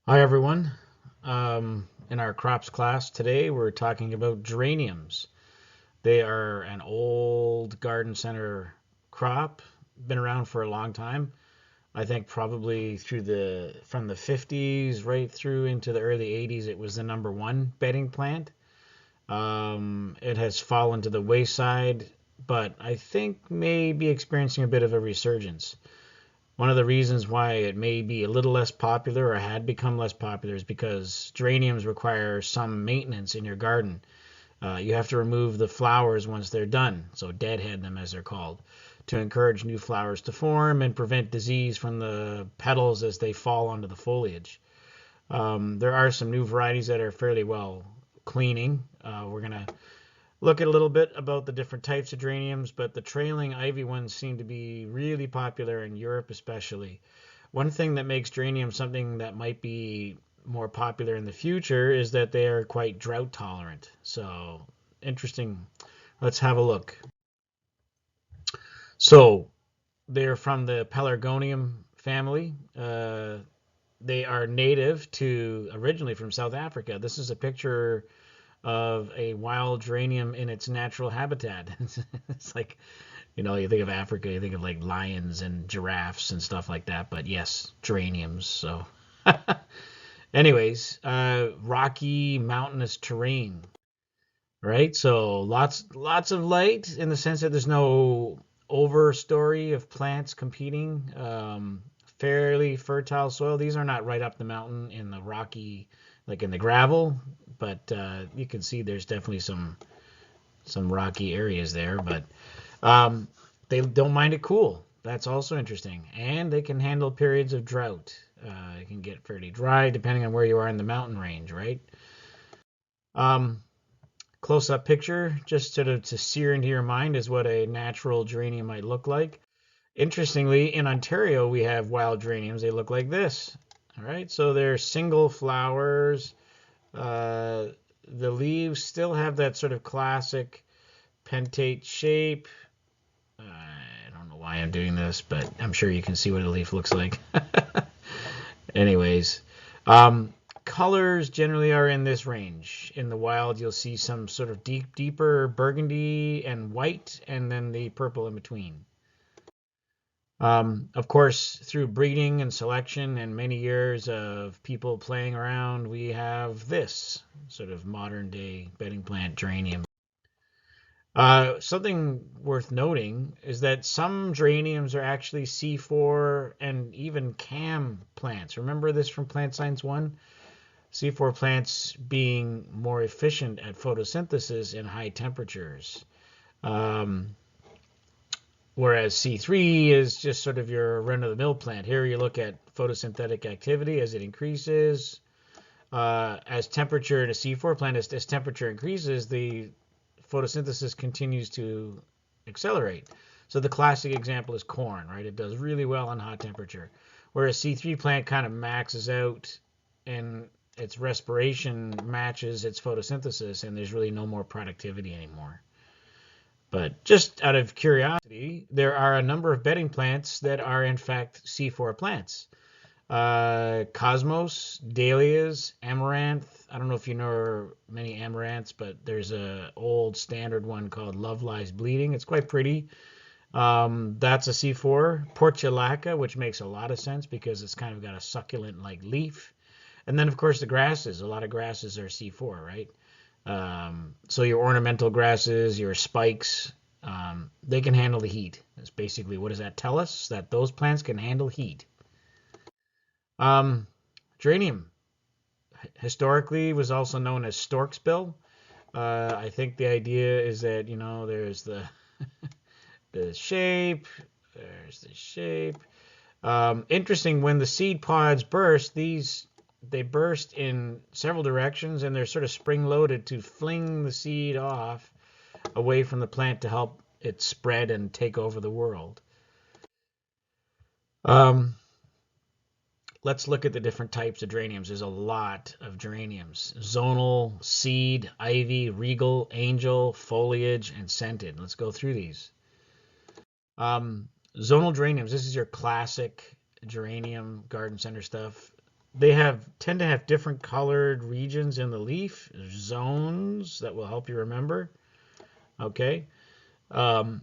Hi everyone. In our crops class today, we're talking about geraniums. They are an old garden center crop, been around for a long time. I think probably from the 50s right through into the early 80s, it was the number one bedding plant. It has fallen to the wayside, but I think may be experiencing a bit of a resurgence. One of the reasons why it may be a little less popular or had become less popular is because geraniums require some maintenance in your garden. You have to remove the flowers once they're done, so deadhead them as they're called, to encourage new flowers to form and prevent disease from the petals as they fall onto the foliage. There are some new varieties that are fairly well cleaning. We're going to look at a little bit about the different types of geraniums, but the trailing ivy ones seem to be really popular in Europe, especially. One thing that makes geranium something that might be more popular in the future is that they are quite drought tolerant. So, interesting. Let's have a look. So, they're from the Pelargonium family. They are native to originally from South Africa. This is a picture of a wild geranium in its natural habitat. It's like, you think of Africa, you think of like lions and giraffes and stuff like that. But yes, geraniums. So, anyways, rocky mountainous terrain, right? So lots of light in the sense that there's no overstory of plants competing. Fairly fertile soil. These are not right up the mountain in the rocky, like in the gravel, but you can see there's definitely some rocky areas there. But um, they don't mind it cool. That's also interesting, and they can handle periods of drought. It can get fairly dry depending on where you are in the mountain range, right? Um, Close-up picture, just sort of to sear into your mind, is what a natural geranium might look like. Interestingly, in Ontario, we have wild geraniums. They look like this. All right, so they're single flowers. Uh, the leaves still have that sort of classic pentate shape. I don't know why I'm doing this, but I'm sure you can see what a leaf looks like. Anyways, um, colors generally are in this range. In the wild, you'll see some sort of deeper burgundy and white, and then the purple in between. Of course, through breeding and selection and many years of people playing around, we have this sort of modern day bedding plant geranium. Something worth noting is that some geraniums are actually C4 and even CAM plants. Remember this from Plant Science 1? C4 plants being more efficient at photosynthesis in high temperatures. Um, Whereas C3 is just sort of your run-of-the-mill plant. Here you look at photosynthetic activity as it increases. As temperature in a C4 plant, as temperature increases, the photosynthesis continues to accelerate. So the classic example is corn, right? It does really well on hot temperature. Whereas C3 plant kind of maxes out and its respiration matches its photosynthesis, and there's really no more productivity anymore. But just out of curiosity, there are a number of bedding plants that are in fact C4 plants. Cosmos, dahlias, amaranth. I don't know if you know many amaranths, but there's a old standard one called Love Lies Bleeding. It's quite pretty. That's a C4. Portulaca, which makes a lot of sense because it's kind of got a succulent like leaf. And then of course the grasses. A lot of grasses are C4, right? So your ornamental grasses, your spikes, they can handle the heat. That's basically what does that tell us? That those plants can handle heat. Um, Geranium historically was also known as stork's bill. I think the idea is that there's the shape, there's the shape. Interesting when the seed pods burst, they burst in several directions and they're sort of spring loaded to fling the seed off away from the plant to help it spread and take over the world. Um, let's look at the different types of geraniums. There's a lot of geraniums: zonal, seed, ivy, regal, angel, foliage, and scented. Let's go through these. Zonal geraniums. This is your classic geranium garden center stuff. They tend to have different colored regions in the leaf, zones that will help you remember. Okay. Um,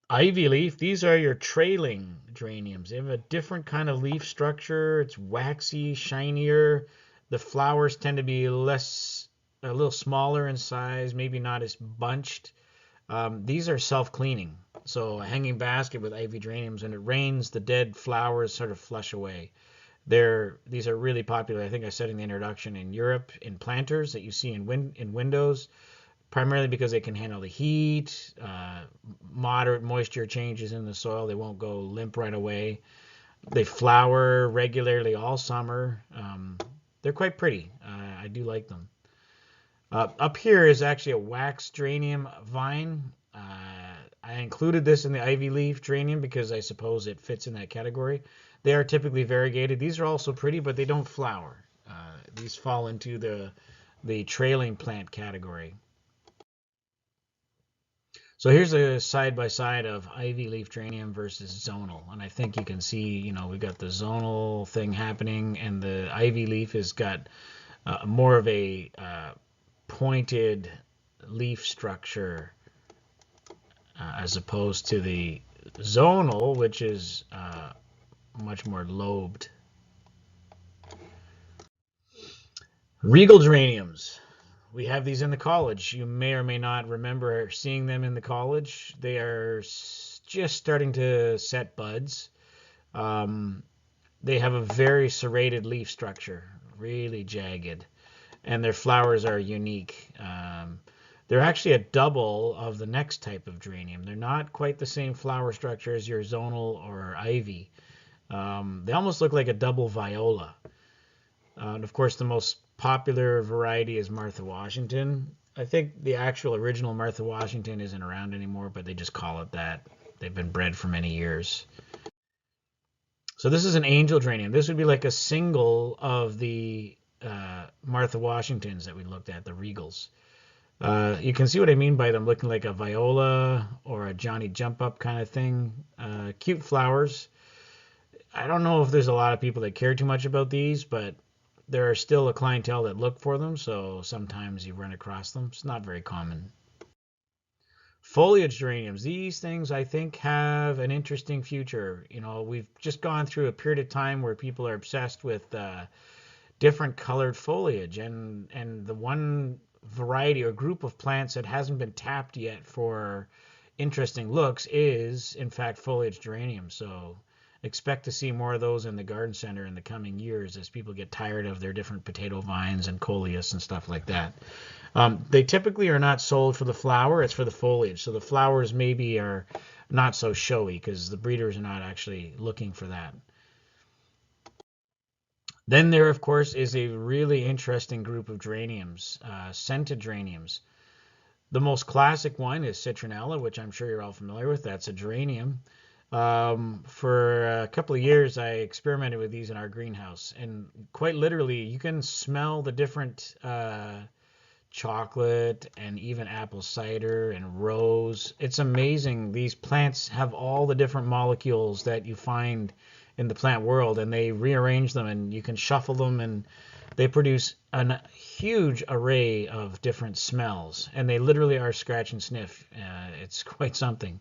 Ivy leaf, these are your trailing geraniums. They have a different kind of leaf structure. It's waxy, shinier. The flowers tend to be a little smaller in size, maybe not as bunched. These are self-cleaning. So a hanging basket with ivy geraniums, when it rains, the dead flowers sort of flush away. These are really popular. I think I said in the introduction in Europe in planters that you see in windows, primarily because they can handle the heat, moderate moisture changes in the soil. They won't go limp right away. They flower regularly all summer. They're quite pretty. I do like them. Up here is actually a wax geranium vine. I included this in the ivy leaf geranium because I suppose it fits in that category. They are typically variegated. These are also pretty, but they don't flower. These fall into the trailing plant category. So here's a side by side of ivy leaf geranium versus zonal. And I think you can see, we've got the zonal thing happening, and the ivy leaf has got more of a pointed leaf structure as opposed to the zonal, which is much more lobed. Regal geraniums. We have these in the college. You may or may not remember seeing them in the college. They are just starting to set buds. They have a very serrated leaf structure, really jagged, and their flowers are unique. They're actually a double of the next type of geranium. They're not quite the same flower structure as your zonal or ivy. They almost look like a double viola. And of course, the most popular variety is Martha Washington. I think the actual original Martha Washington isn't around anymore, but they just call it that. They've been bred for many years. So this is an angel geranium. This would be like a single of the Martha Washingtons that we looked at, the Regals. You can see what I mean by them looking like a viola or a Johnny Jump Up kind of thing. Cute flowers. I don't know if there's a lot of people that care too much about these, but there are still a clientele that look for them, so sometimes you run across them. It's not very common. Foliage geraniums. These things, I think, have an interesting future. We've just gone through a period of time where people are obsessed with different colored foliage, and the one variety or group of plants that hasn't been tapped yet for interesting looks is, in fact, foliage geranium. So expect to see more of those in the garden center in the coming years as people get tired of their different potato vines and coleus and stuff like that. They typically are not sold for the flower, it's for the foliage. So the flowers maybe are not so showy because the breeders are not actually looking for that. Then there, of course, is a really interesting group of geraniums, scented geraniums. The most classic one is citronella, which I'm sure you're all familiar with. That's a geranium. For a couple of years, I experimented with these in our greenhouse, and quite literally, you can smell the different chocolate and even apple cider and rose. It's amazing. These plants have all the different molecules that you find in the plant world, and they rearrange them, and you can shuffle them, and they produce a huge array of different smells, and they literally are scratch and sniff. It's quite something.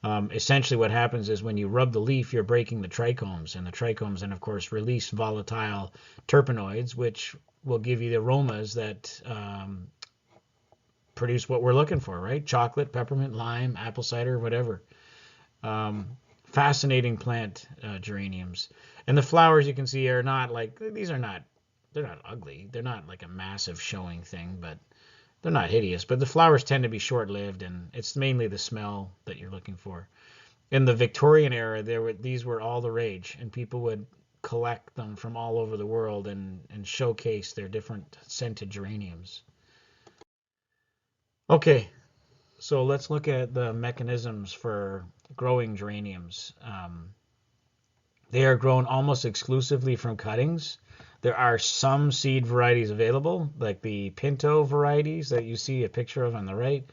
Essentially what happens is when you rub the leaf, you're breaking the trichomes, and the trichomes then, of course, release volatile terpenoids, which will give you the aromas that produce what we're looking for, right? Chocolate, peppermint, lime, apple cider, whatever. Fascinating plant, geraniums. And the flowers you can see are not like, they're not ugly. They're not like a massive showing thing, but they're not hideous. But the flowers tend to be short-lived, and it's mainly the smell that you're looking for. In the Victorian era, these were all the rage, and people would collect them from all over the world and showcase their different scented geraniums. Okay, so let's look at the mechanisms for growing geraniums. They are grown almost exclusively from cuttings. There are some seed varieties available, like the Pinto varieties that you see a picture of on the right.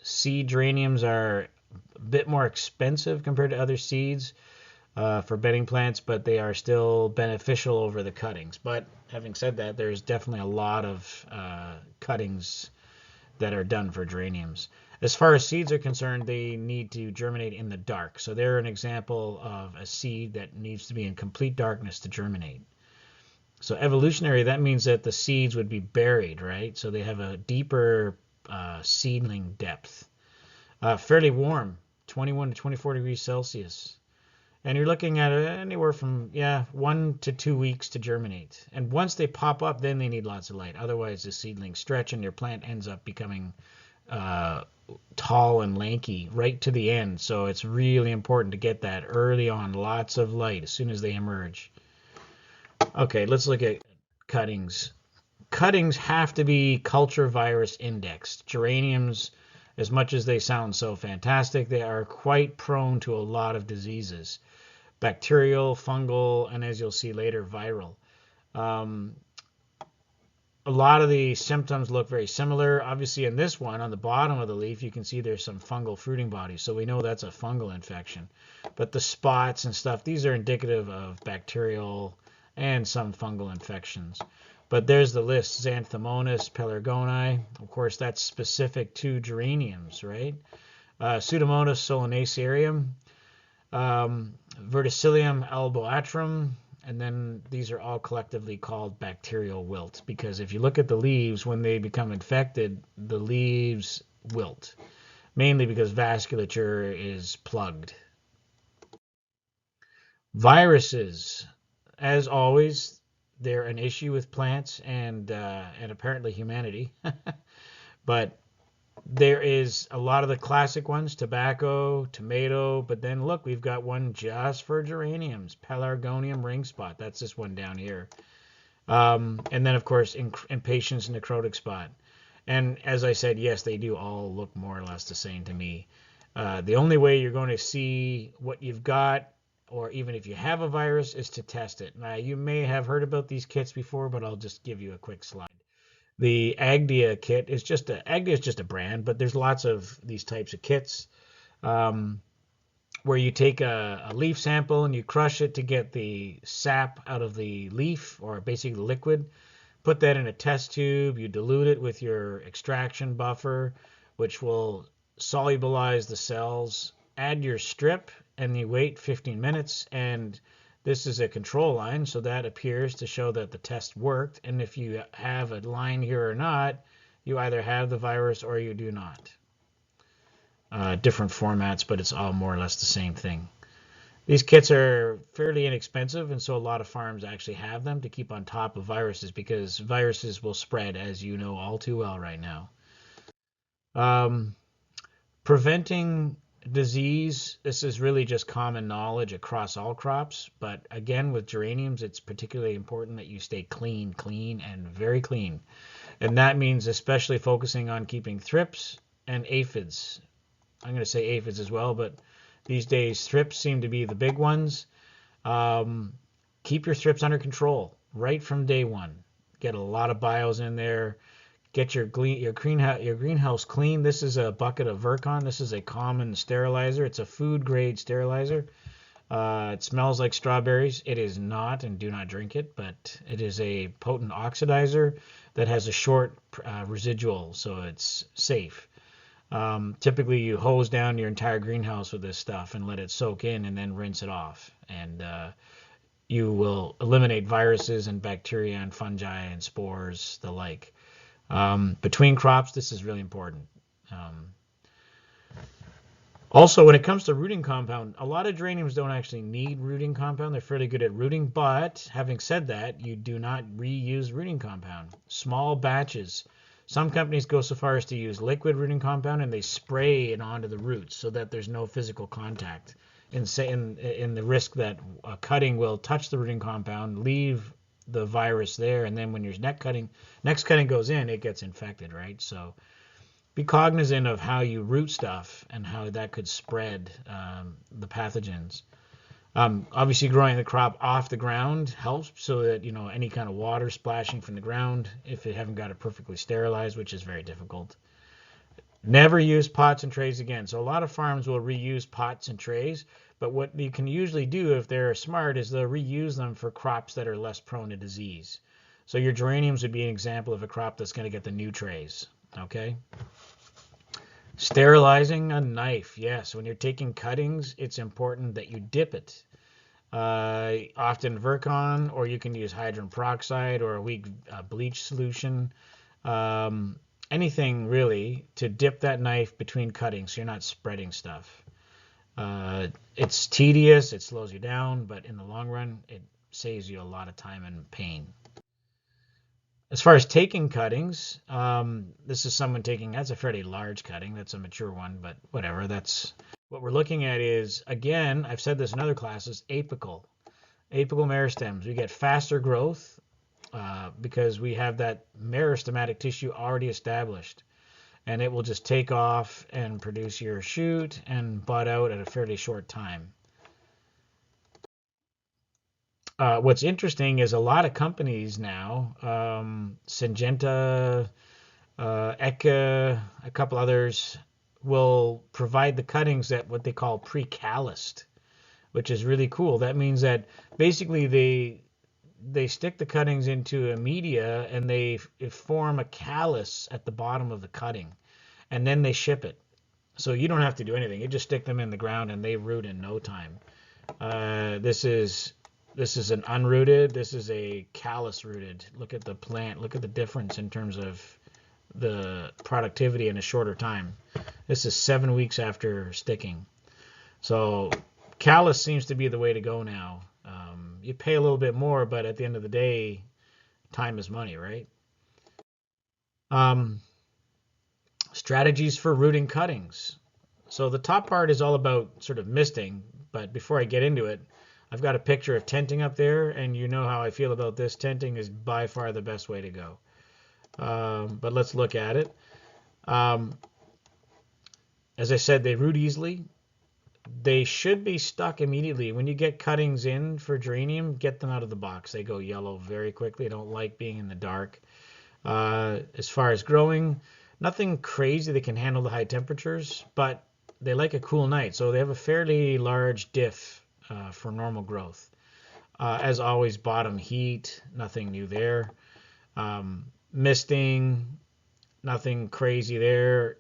Seed geraniums are a bit more expensive compared to other seeds. for bedding plants, but they are still beneficial over the cuttings. But having said that, there's definitely a lot of cuttings that are done for geraniums. As far as seeds are concerned, they need to germinate in the dark. So they're an example of a seed that needs to be in complete darkness to germinate. So evolutionary, that means that the seeds would be buried, right? So they have a deeper seedling depth. Fairly warm, 21 to 24 degrees Celsius. And you're looking at anywhere from, 1 to 2 weeks to germinate. And once they pop up, then they need lots of light. Otherwise, the seedlings stretch and your plant ends up becoming uh, tall and lanky right to the end. So it's really important to get that early on, lots of light as soon as they emerge. Okay, let's look at cuttings. Cuttings have to be culture virus indexed. Geraniums, as much as they sound so fantastic, they are quite prone to a lot of diseases. Bacterial, fungal, and as you'll see later, viral. Um, a lot of the symptoms look very similar. Obviously, in this one, on the bottom of the leaf, you can see there's some fungal fruiting bodies, so we know that's a fungal infection. But the spots and stuff, these are indicative of bacterial and some fungal infections. But there's the list: Xanthomonas, pelargoni. Of course, that's specific to geraniums, right? Pseudomonas solanacearum, Verticillium alboatrum, and then these are all collectively called bacterial wilt, because if you look at the leaves, when they become infected, the leaves wilt, mainly because vasculature is plugged. Viruses, as always, they're an issue with plants and apparently humanity. But there is a lot of the classic ones: tobacco, tomato, but then look, we've got one just for geraniums: Pelargonium ring spot. That's this one down here. And then, of course, impatiens necrotic spot. And as I said, yes, they do all look more or less the same to me. The only way you're going to see what you've got, or even if you have a virus, is to test it. Now, you may have heard about these kits before, but I'll just give you a quick slide. The Agdia kit is Agdia is just a brand, but there's lots of these types of kits um, where you take a leaf sample and you crush it to get the sap out of the leaf, or basically the liquid. Put that in a test tube. You dilute it with your extraction buffer, which will solubilize the cells. Add your strip and you wait 15 minutes, and this is a control line, so that appears to show that the test worked. And if you have a line here or not, you either have the virus or you do not. Different formats, but it's all more or less the same thing. These kits are fairly inexpensive, and so a lot of farms actually have them to keep on top of viruses, because viruses will spread, as you know all too well right now. Preventing disease, this is really just common knowledge across all crops, but again, with geraniums, it's particularly important that you stay clean, and very clean. And that means especially focusing on keeping thrips and aphids. I'm going to say aphids as well, but these days thrips seem to be the big ones. Keep your thrips under control right from day one. Get a lot of bios in there. Get your greenhouse clean. This is a bucket of Virkon. This is a common sterilizer. It's a food grade sterilizer. It smells like strawberries. It is not, and do not drink it, but it is a potent oxidizer that has a short residual, so it's safe. Typically, you hose down your entire greenhouse with this stuff and let it soak in, and then rinse it off. And you will eliminate viruses and bacteria and fungi and spores, the like. Between crops, this is really important. Also, when it comes to rooting compound, a lot of geraniums don't actually need rooting compound. They're fairly good at rooting, but having said that, you do not reuse rooting compound. Small batches. Some companies go so far as to use liquid rooting compound, and they spray it onto the roots so that there's no physical contact. In the risk that a cutting will touch the rooting compound, leave the virus there, and then when your next cutting goes in, it gets infected, right? So be cognizant of how you root stuff and how that could spread the pathogens. Obviously, growing the crop off the ground helps, so that any kind of water splashing from the ground, if they haven't got it perfectly sterilized, which is very difficult. Never use pots and trays again. So a lot of farms will reuse pots and trays, But what you can usually do if they're smart is they'll reuse them for crops that are less prone to disease. So your geraniums would be an example of a crop that's going to get the new trays. Okay. Sterilizing a knife. Yes, when you're taking cuttings, it's important that you dip it. Often Virkon, or you can use hydrogen peroxide or a weak bleach solution. Um, Anything really to dip that knife between cuttings so you're not spreading stuff. It's tedious, it slows you down, but in the long run, it saves you a lot of time and pain. As far as taking cuttings, this is someone taking, that's a fairly large cutting. That's a mature one, but whatever. That's what we're looking at is, again, I've said this in other classes, apical meristems. We get faster growth because we have that meristematic tissue already established. And it will just take off and produce your shoot and bud out at a fairly short time. What's interesting is a lot of companies now, Syngenta, ECA, a couple others, will provide the cuttings that what they call pre-calloused, which is really cool. That means that basically they stick the cuttings into a media and they form a callus at the bottom of the cutting, and then they ship it. So you don't have to do anything. You just stick them in the ground and they root in no time. This is an unrooted. This is a callus rooted. Look at the plant. Look at the difference in terms of the productivity in a shorter time. This is 7 weeks after sticking. So callus seems to be the way to go now. You pay a little bit more, but at the end of the day, time is money, right? Strategies for rooting cuttings. So the top part is all about sort of misting, but before I get into it, I've got a picture of tenting up there, and you know how I feel about this. Tenting is by far the best way to go. But let's look at it. As I said, they root easily. They should be stuck immediately. When you get cuttings in for geranium, get them out of the box. They go yellow very quickly. They don't like being in the dark. As far as growing, nothing crazy. They can handle the high temperatures, but they like a cool night. So they have a fairly large diff for normal growth. As always, bottom heat, nothing new there. Misting, nothing crazy there.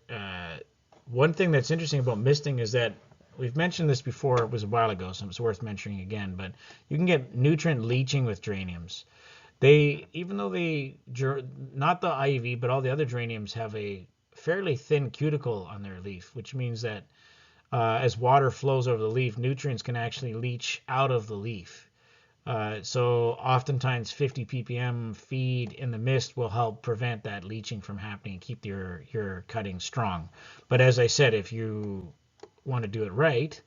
One thing that's interesting about misting is that we've mentioned this before, it was a while ago, so it's worth mentioning again, but you can get nutrient leaching with geraniums. Even though not the ivy, but all the other geraniums have a fairly thin cuticle on their leaf, which means that as water flows over the leaf, nutrients can actually leach out of the leaf. So oftentimes 50 ppm feed in the mist will help prevent that leaching from happening and keep your cutting strong. But as I said, if you want to do it right,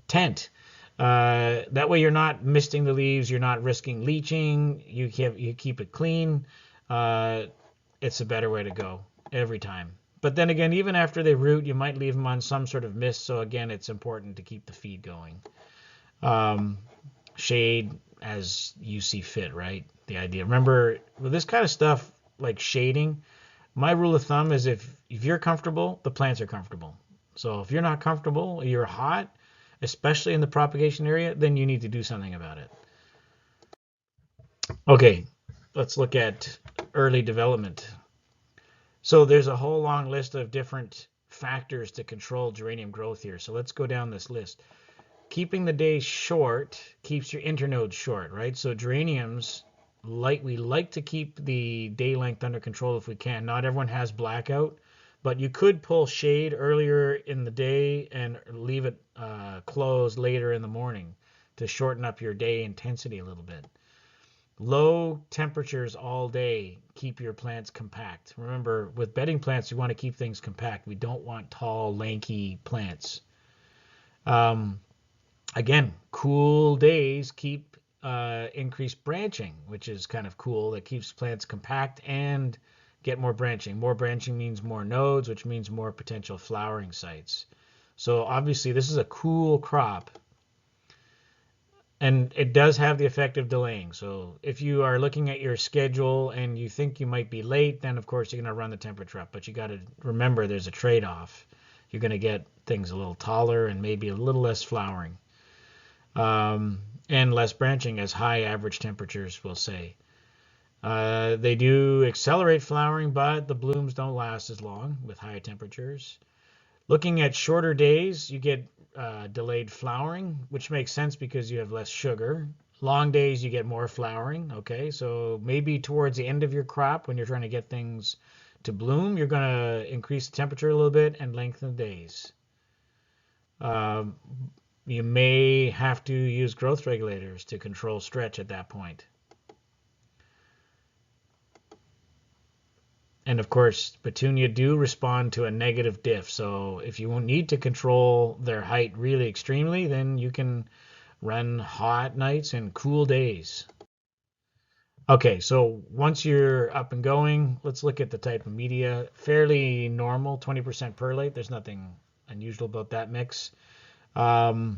tent. That way you're not misting the leaves, you're not risking leaching, you keep it clean. It's a better way to go every time. But then again, even after they root, you might leave them on some sort of mist. So again, it's important to keep the feed going. Shade as you see fit, right? The idea. Remember, with this kind of stuff like shading, my rule of thumb is if you're comfortable, the plants are comfortable. So if you're not comfortable, you're hot, especially in the propagation area, then you need to do something about it. Okay, let's look at early development. So there's a whole long list of different factors to control geranium growth here. So let's go down this list. Keeping the day short keeps your internodes short, right? So geraniums, we like to keep the day length under control if we can. Not everyone has blackout, but you could pull shade earlier in the day and leave it closed later in the morning to shorten up your day intensity a little bit. Low temperatures all day keep your plants compact. Remember, with bedding plants, you want to keep things compact. We don't want tall, lanky plants. Again, cool days keep increased branching, which is kind of cool. That keeps plants compact and get more branching. More branching means more nodes, which means more potential flowering sites. So obviously this is a cool crop, and it does have the effect of delaying. So if you are looking at your schedule and you think you might be late, then of course you're going to run the temperature up. But you got to remember there's a trade-off. you're going to get things a little taller and maybe a little less flowering. And less branching, as high average temperatures will say. They do accelerate flowering, but the blooms don't last as long with high temperatures. Looking at shorter days, you get delayed flowering, which makes sense because you have less sugar. Long days, you get more flowering. Okay, so maybe towards the end of your crop, when you're trying to get things to bloom, you're going to increase the temperature a little bit and lengthen the days. You may have to use growth regulators to control stretch at that point. And of course, petunia do respond to a negative diff. So if you need to control their height really extremely, then you can run hot nights and cool days. Okay, so once you're up and going, let's look at the type of media. Fairly normal, 20% perlite. There's nothing unusual about that mix. 100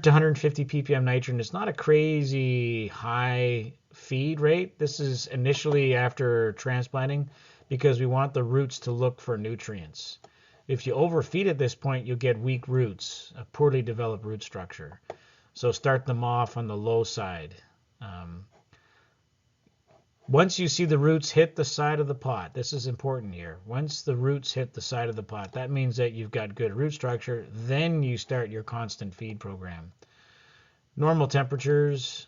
to 150 ppm nitrogen is not a crazy high feed rate. This is initially after transplanting because we want the roots to look for nutrients. If you overfeed at this point, you'll get weak roots, a poorly developed root structure. So start them off on the low side. Once you see the roots hit the side of the pot, this is important here. Once the roots hit the side of the pot, that means that you've got good root structure. Then you start your constant feed program. Normal temperatures,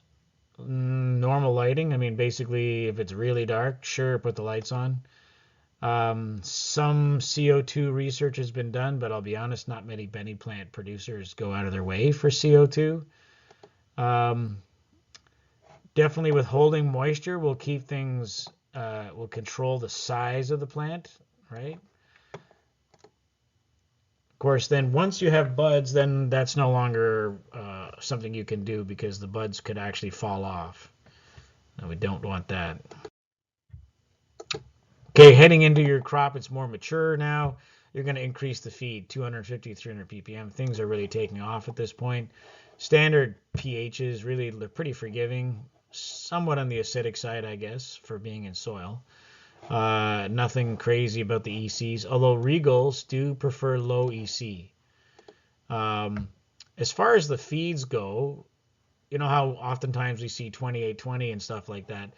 normal lighting. I mean, basically, if it's really dark, sure, put the lights on. Some CO2 research has been done, but I'll be honest, not many Benny plant producers go out of their way for CO2. Definitely withholding moisture will keep things, will control the size of the plant, right? Of course, then once you have buds, then that's no longer something you can do because the buds could actually fall off. And we don't want that. Okay, heading into your crop, it's more mature now. You're going to increase the feed, 250 to 300 ppm. Things are really taking off at this point. Standard pHs, really, they're pretty forgiving. Somewhat on the acidic side, I guess, for being in soil. Nothing crazy about the ECs, although Regals do prefer low EC. As far as the feeds go, you know how oftentimes we see 2820 and stuff like that.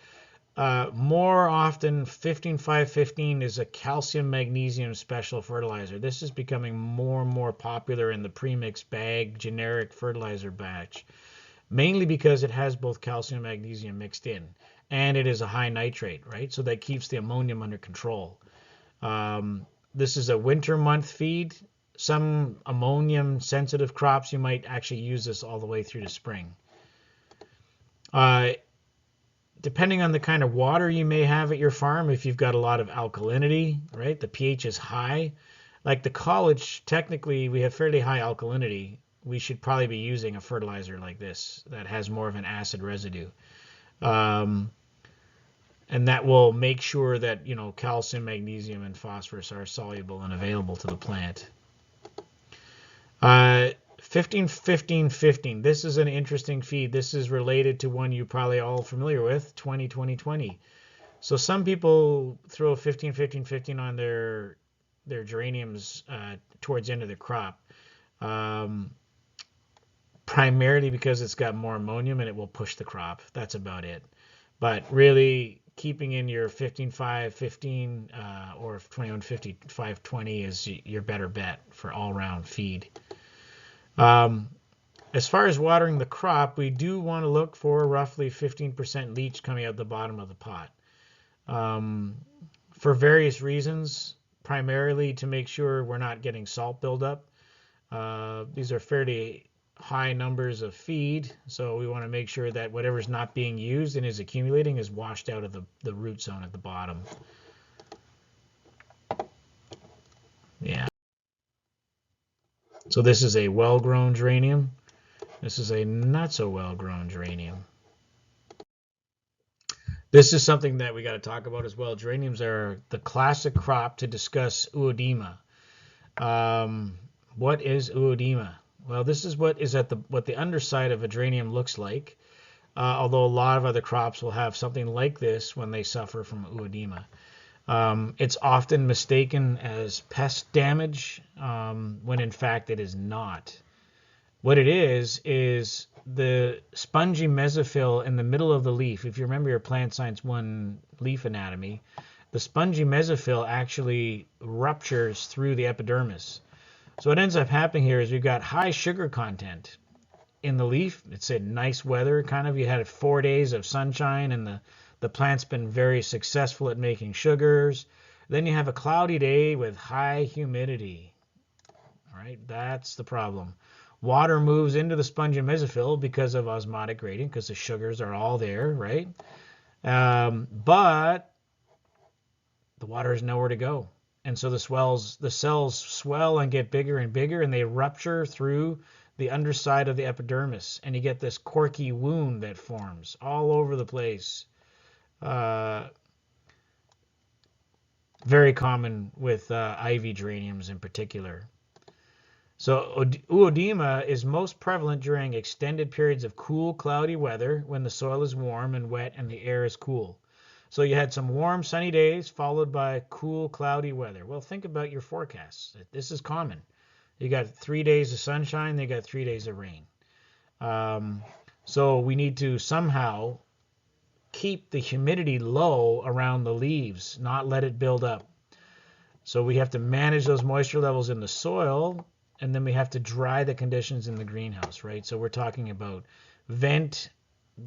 More often, 15-5-15 is a calcium magnesium special fertilizer. This is becoming more and more popular in the premix bag generic fertilizer batch, mainly because it has both calcium and magnesium mixed in, and it is a high nitrate, right? So that keeps the ammonium under control. This is a winter month feed. Some ammonium sensitive crops, you might actually use this all the way through to spring. Depending on the kind of water you may have at your farm, if you've got a lot of alkalinity, right? The pH is high. Like the college, technically, we have fairly high alkalinity. We should probably be using a fertilizer like this that has more of an acid residue. And that will make sure that, you know, calcium, magnesium, and phosphorus are soluble and available to the plant. 15-15-15. This is an interesting feed. This is related to one you're probably all familiar with, 20-20-20. So some people throw 15-15-15 on their geraniums towards the end of the crop, primarily because it's got more ammonium and it will push the crop. That's about it. But really, keeping in your 15-5-15 or 21-55-20 is your better bet for all-round feed. As far as watering the crop, we do want to look for roughly 15% leach coming out the bottom of the pot. For various reasons, primarily to make sure we're not getting salt buildup. These are fairly high numbers of feed, so we want to make sure that whatever's not being used and is accumulating is washed out of the root zone at the bottom. Yeah. So this is a well-grown geranium. This is a not so well-grown geranium. This is something that we got to talk about as well. Geraniums are the classic crop to discuss ooedema. What is ooedema? Well, this is what the underside of a geranium looks like. Although a lot of other crops will have something like this when they suffer from ooedema. It's often mistaken as pest damage when in fact it is not. What it is the spongy mesophyll in the middle of the leaf. If you remember your Plant Science 1 leaf anatomy, the spongy mesophyll actually ruptures through the epidermis. So what ends up happening here is we've got high sugar content in the leaf. It's a nice weather, kind of. You had 4 days of sunshine, and the plant's been very successful at making sugars. Then you have a cloudy day with high humidity. All right, that's the problem. Water moves into the spongy mesophyll because of osmotic gradient, because the sugars are all there, right? But the water has nowhere to go. And so the cells swell and get bigger and bigger, and they rupture through the underside of the epidermis, and you get this corky wound that forms all over the place. Very common with ivy geraniums in particular. So ooedema is most prevalent during extended periods of cool, cloudy weather when the soil is warm and wet and the air is cool. So you had some warm, sunny days followed by cool, cloudy weather. Well, think about your forecasts. This is common. You got 3 days of sunshine, they got 3 days of rain. So we need to somehow keep the humidity low around the leaves, not let it build up. So we have to manage those moisture levels in the soil, and then we have to dry the conditions in the greenhouse, right? So we're talking about vent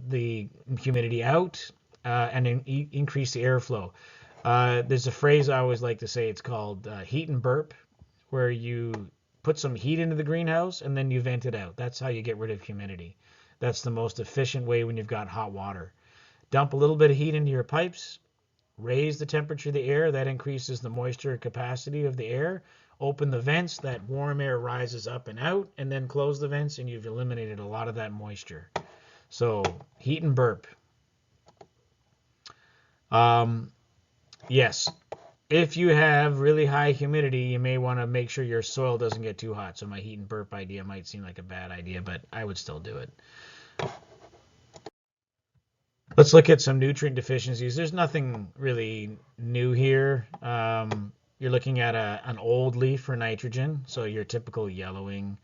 the humidity out and increase the airflow. There's a phrase I always like to say. It's called heat and burp, where you put some heat into the greenhouse and then you vent it out. That's how you get rid of humidity. That's the most efficient way when you've got hot water. Dump a little bit of heat into your pipes, raise the temperature of the air. That increases the moisture capacity of the air. Open the vents, that warm air rises up and out, and then close the vents, and you've eliminated a lot of that moisture. So heat and burp. Yes, if you have really high humidity, you may want to make sure your soil doesn't get too hot. So my heat and burp idea might seem like a bad idea, but I would still do it. Let's look at some nutrient deficiencies. There's nothing really new here. You're looking at an old leaf for nitrogen, so your typical yellowing.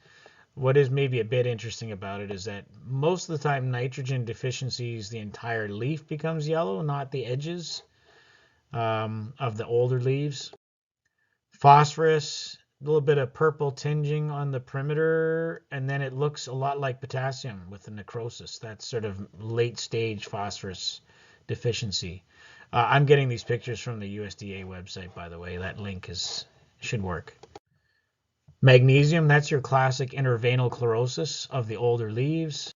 What is maybe a bit interesting about it is that most of the time nitrogen deficiencies, the entire leaf becomes yellow, not the edges of the older leaves. Phosphorus, a little bit of purple tinging on the perimeter, and then it looks a lot like potassium with the necrosis. That's sort of late stage phosphorus deficiency. I'm getting these pictures from the USDA website, by the way. That link should work. Magnesium, that's your classic interveinal chlorosis of the older leaves.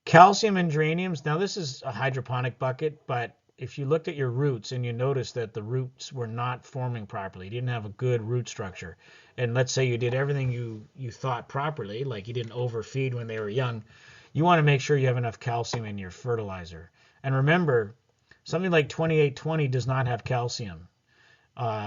Calcium in geraniums, now this is a hydroponic bucket, but if you looked at your roots and you noticed that the roots were not forming properly, you didn't have a good root structure, and let's say you did everything you thought properly, like you didn't overfeed when they were young, you want to make sure you have enough calcium in your fertilizer. And remember, something like 2820 does not have calcium.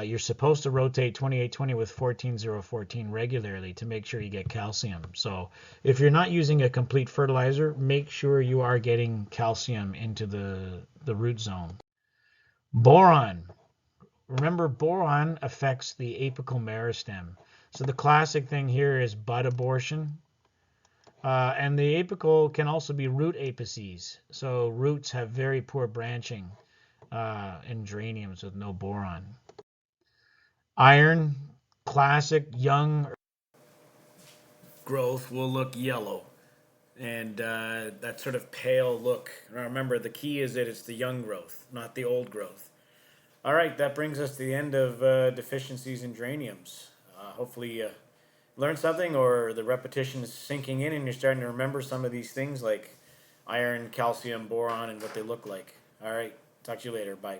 You're supposed to rotate 2820 with 14014 regularly to make sure you get calcium. So if you're not using a complete fertilizer, make sure you are getting calcium into the root zone. Boron. Remember, boron affects the apical meristem. So the classic thing here is bud abortion. And the apical can also be root apices. So roots have very poor branching in geraniums with no boron. Iron, classic young growth will look yellow, and that sort of pale look. Now remember, the key is that it's the young growth, not the old growth. All right, that brings us to the end of deficiencies in geraniums. Hopefully you learned something, or the repetition is sinking in and you're starting to remember some of these things like iron, calcium, boron, and what they look like. All right, talk to you later. Bye.